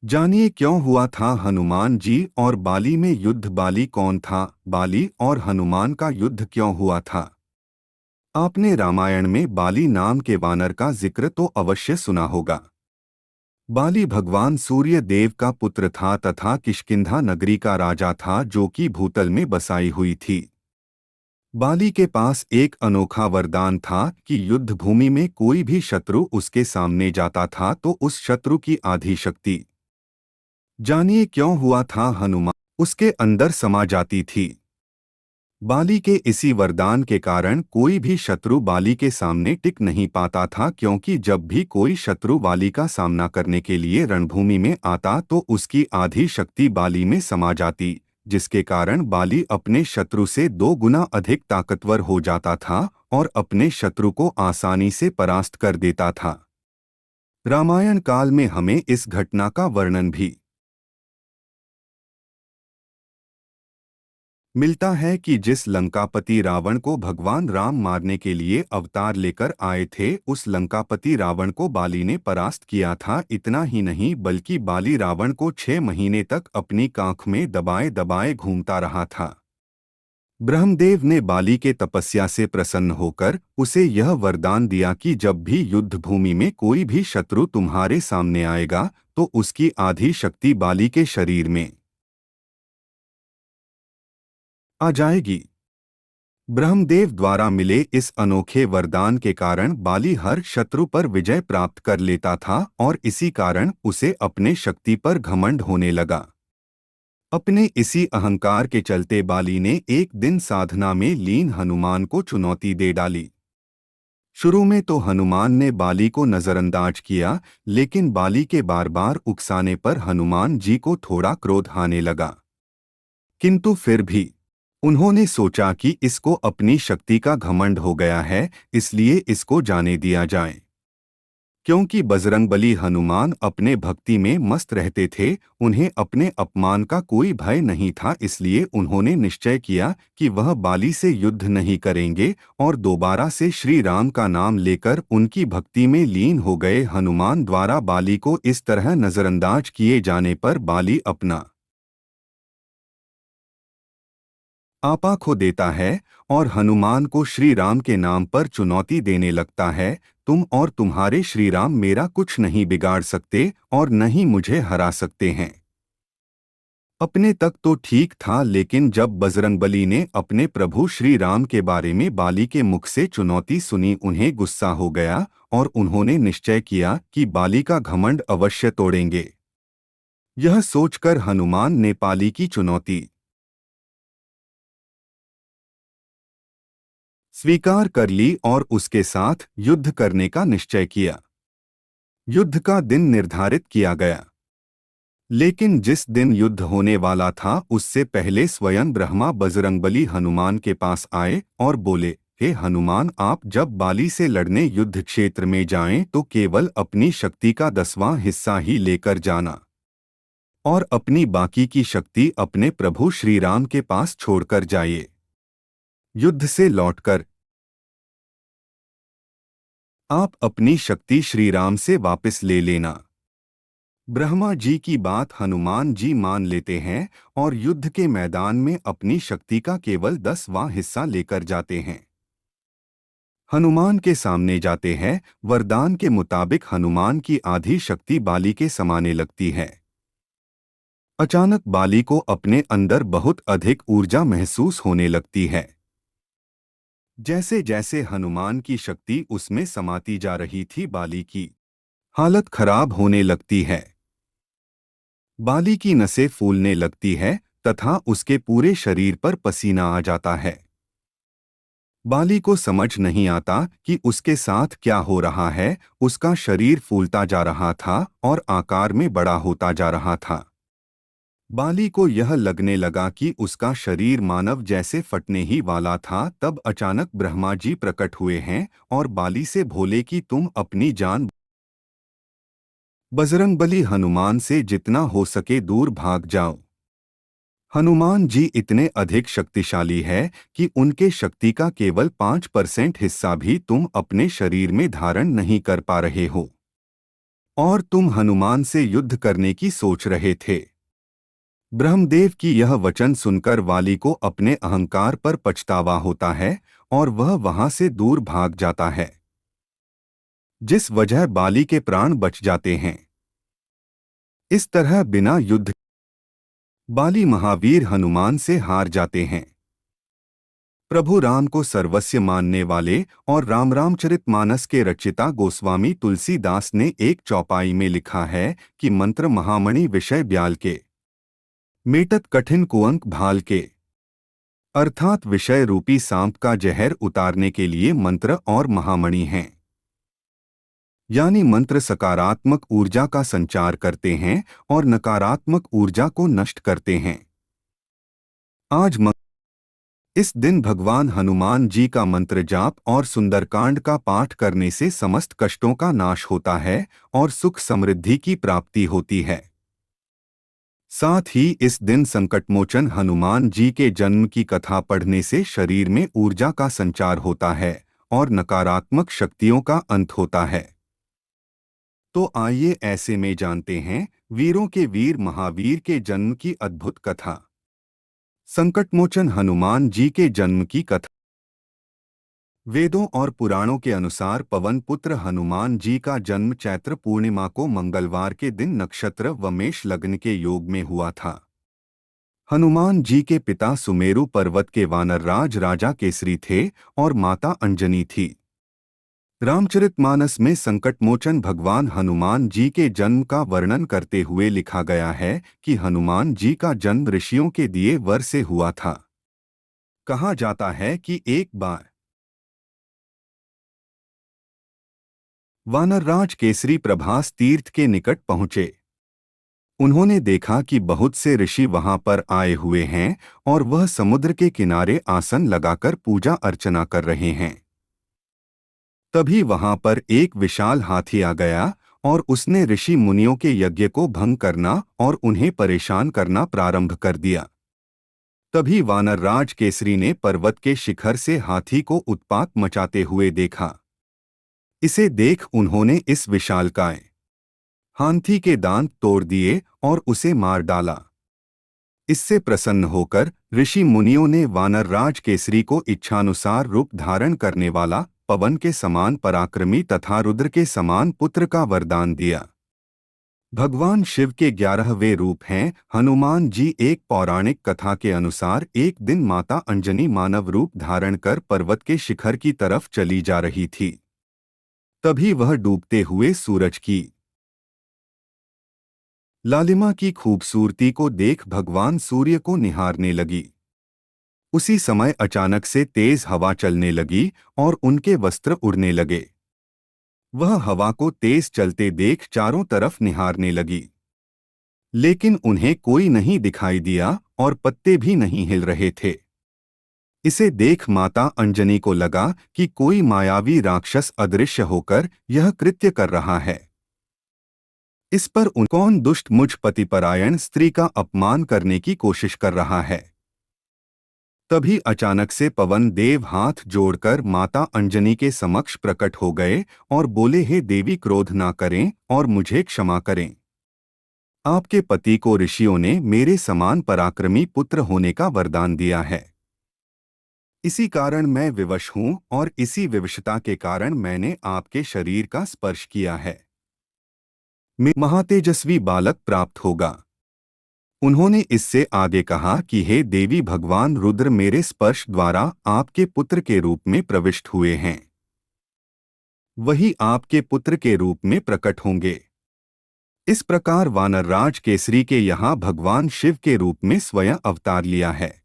जानिए क्यों हुआ था हनुमान जी और बाली में युद्ध। बाली कौन था? बाली और हनुमान का युद्ध क्यों हुआ था? आपने रामायण में बाली नाम के वानर का जिक्र तो अवश्य सुना होगा। बाली भगवान सूर्य देव का पुत्र था तथा किष्किंधा नगरी का राजा था जो कि भूतल में बसाई हुई थी। बाली के पास एक अनोखा वरदान था कि युद्ध भूमि में कोई भी शत्रु उसके सामने जाता था तो उस शत्रु की आधी शक्ति, जानिए क्यों हुआ था हनुमान, उसके अंदर समा जाती थी। बाली के इसी वरदान के कारण कोई भी शत्रु बाली के सामने टिक नहीं पाता था, क्योंकि जब भी कोई शत्रु बाली का सामना करने के लिए रणभूमि में आता तो उसकी आधी शक्ति बाली में समा जाती, जिसके कारण बाली अपने शत्रु से 2 गुना अधिक ताकतवर हो जाता था और अपने शत्रु को आसानी से परास्त कर देता था। रामायण काल में हमें इस घटना का वर्णन भी मिलता है कि जिस लंकापति रावण को भगवान राम मारने के लिए अवतार लेकर आए थे, उस लंकापति रावण को बाली ने परास्त किया था। इतना ही नहीं बल्कि बाली रावण को 6 महीने तक अपनी कांख में दबाए दबाए घूमता रहा था। ब्रह्मदेव ने बाली के तपस्या से प्रसन्न होकर उसे यह वरदान दिया कि जब भी युद्ध भूमि में कोई भी शत्रु तुम्हारे सामने आएगा तो उसकी आधी शक्ति बाली के शरीर में आ जाएगी। ब्रह्मदेव द्वारा मिले इस अनोखे वरदान के कारण बाली हर शत्रु पर विजय प्राप्त कर लेता था और इसी कारण उसे अपने शक्ति पर घमंड होने लगा। अपने इसी अहंकार के चलते बाली ने एक दिन साधना में लीन हनुमान को चुनौती दे डाली। शुरू में तो हनुमान ने बाली को नजरअंदाज किया, लेकिन बाली के बार बार उकसाने पर हनुमान जी को थोड़ा क्रोध आने लगा। किंतु फिर भी उन्होंने सोचा कि इसको अपनी शक्ति का घमंड हो गया है, इसलिए इसको जाने दिया जाए। क्योंकि बजरंगबली हनुमान अपने भक्ति में मस्त रहते थे, उन्हें अपने अपमान का कोई भय नहीं था, इसलिए उन्होंने निश्चय किया कि वह बाली से युद्ध नहीं करेंगे और दोबारा से श्री राम का नाम लेकर उनकी भक्ति में लीन हो गए। हनुमान द्वारा बाली को इस तरह नजरअंदाज किए जाने पर बाली अपना आपा खो देता है और हनुमान को श्री राम के नाम पर चुनौती देने लगता है, तुम और तुम्हारे श्री राम मेरा कुछ नहीं बिगाड़ सकते और न ही मुझे हरा सकते हैं। अपने तक तो ठीक था, लेकिन जब बजरंगबली ने अपने प्रभु श्री राम के बारे में बाली के मुख से चुनौती सुनी, उन्हें गुस्सा हो गया और उन्होंने निश्चय किया कि बाली का घमंड अवश्य तोड़ेंगे। यह सोचकर हनुमान ने बाली की चुनौती स्वीकार कर ली और उसके साथ युद्ध करने का निश्चय किया। युद्ध का दिन निर्धारित किया गया, लेकिन जिस दिन युद्ध होने वाला था उससे पहले स्वयं ब्रह्मा बजरंगबली हनुमान के पास आए और बोले, हे हनुमान, आप जब बाली से लड़ने युद्ध क्षेत्र में जाएं तो केवल अपनी शक्ति का 10वां हिस्सा ही लेकर जाना और अपनी बाकी की शक्ति अपने प्रभु श्री राम के पास छोड़कर जाइए। युद्ध से लौटकर आप अपनी शक्ति श्री राम से वापस ले लेना। ब्रह्मा जी की बात हनुमान जी मान लेते हैं और युद्ध के मैदान में अपनी शक्ति का केवल 10वां हिस्सा लेकर जाते हैं। हनुमान के सामने जाते हैं। वरदान के मुताबिक हनुमान की आधी शक्ति बाली के समाने लगती है। अचानक बाली को अपने अंदर बहुत अधिक ऊर्जा महसूस होने लगती है। जैसे जैसे हनुमान की शक्ति उसमें समाती जा रही थी, बाली की हालत खराब होने लगती है। बाली की नसें फूलने लगती है तथा उसके पूरे शरीर पर पसीना आ जाता है। बाली को समझ नहीं आता कि उसके साथ क्या हो रहा है। उसका शरीर फूलता जा रहा था और आकार में बड़ा होता जा रहा था। बाली को यह लगने लगा कि उसका शरीर मानव जैसे फटने ही वाला था। तब अचानक ब्रह्मा जी प्रकट हुए हैं और बाली से बोले कि तुम अपनी जान बजरंगबली हनुमान से जितना हो सके दूर भाग जाओ। हनुमान जी इतने अधिक शक्तिशाली है कि उनके शक्ति का केवल 5% हिस्सा भी तुम अपने शरीर में धारण नहीं कर पा रहे हो। और तुम हनुमान से युद्ध करने की सोच रहे थे। ब्रह्मदेव की यह वचन सुनकर वाली को अपने अहंकार पर पछतावा होता है और वह वहां से दूर भाग जाता है, जिस वजह बाली के प्राण बच जाते हैं। इस तरह बिना युद्ध बाली महावीर हनुमान से हार जाते हैं। प्रभु राम को सर्वस्व मानने वाले और रामचरितमानस के रचिता गोस्वामी तुलसीदास ने एक चौपाई में लिखा है कि मंत्र महामणि विषय ब्याल के, मेटत कठिन कुअंक भाल के। अर्थात विषय रूपी सांप का जहर उतारने के लिए मंत्र और महामणि हैं। यानी मंत्र सकारात्मक ऊर्जा का संचार करते हैं और नकारात्मक ऊर्जा को नष्ट करते हैं। आज इस दिन भगवान हनुमान जी का मंत्र जाप और सुंदरकांड का पाठ करने से समस्त कष्टों का नाश होता है और सुख समृद्धि की प्राप्ति होती है। साथ ही इस दिन संकटमोचन हनुमान जी के जन्म की कथा पढ़ने से शरीर में ऊर्जा का संचार होता है और नकारात्मक शक्तियों का अंत होता है। तो आइए ऐसे में जानते हैं वीरों के वीर महावीर के जन्म की अद्भुत कथा। संकटमोचन हनुमान जी के जन्म की कथा। वेदों और पुराणों के अनुसार पवन पुत्र हनुमान जी का जन्म चैत्र पूर्णिमा को मंगलवार के दिन नक्षत्र व मेष लग्न के योग में हुआ था। हनुमान जी के पिता सुमेरु पर्वत के वानरराज राजा केसरी थे और माता अंजनी थी। रामचरितमानस में संकटमोचन भगवान हनुमान जी के जन्म का वर्णन करते हुए लिखा गया है कि हनुमान जी का जन्म ऋषियों के दिए वर से हुआ था। कहा जाता है कि एक बार वानरराज केसरी प्रभास तीर्थ के निकट पहुंचे। उन्होंने देखा कि बहुत से ऋषि वहां पर आए हुए हैं और वह समुद्र के किनारे आसन लगाकर पूजा अर्चना कर रहे हैं। तभी वहां पर एक विशाल हाथी आ गया और उसने ऋषि मुनियों के यज्ञ को भंग करना और उन्हें परेशान करना प्रारंभ कर दिया। तभी वानरराज केसरी ने पर्वत के शिखर से हाथी को उत्पात मचाते हुए देखा। इसे देख उन्होंने इस विशालकाय हाथी के दांत तोड़ दिए और उसे मार डाला। इससे प्रसन्न होकर ऋषि मुनियों ने वानरराज केसरी को इच्छानुसार रूप धारण करने वाला, पवन के समान पराक्रमी तथा रुद्र के समान पुत्र का वरदान दिया। भगवान शिव के 11वें रूप हैं हनुमान जी। एक पौराणिक कथा के अनुसार एक दिन माता अंजनी मानव रूप धारण कर पर्वत के शिखर की तरफ चली जा रही थी। तभी वह डूबते हुए सूरज की लालिमा की खूबसूरती को देख भगवान सूर्य को निहारने लगी। उसी समय अचानक से तेज हवा चलने लगी और उनके वस्त्र उड़ने लगे। वह हवा को तेज चलते देख चारों तरफ निहारने लगी, लेकिन उन्हें कोई नहीं दिखाई दिया और पत्ते भी नहीं हिल रहे थे। इसे देख माता अंजनी को लगा कि कोई मायावी राक्षस अदृश्य होकर यह कृत्य कर रहा है। इस पर कौन दुष्ट मुझ पतिपरायण स्त्री का अपमान करने की कोशिश कर रहा है। तभी अचानक से पवन देव हाथ जोड़कर माता अंजनी के समक्ष प्रकट हो गए और बोले, हे देवी, क्रोध ना करें और मुझे क्षमा करें। आपके पति को ऋषियों ने मेरे समान पराक्रमी पुत्र होने का वरदान दिया है। इसी कारण मैं विवश हूं और इसी विवशता के कारण मैंने आपके शरीर का स्पर्श किया है। महातेजस्वी बालक प्राप्त होगा। उन्होंने इससे आगे कहा कि हे देवी, भगवान रुद्र मेरे स्पर्श द्वारा आपके पुत्र के रूप में प्रविष्ट हुए हैं। वही आपके पुत्र के रूप में प्रकट होंगे। इस प्रकार वानरराज केसरी के यहाँ भगवान शिव के रूप में स्वयं अवतार लिया है।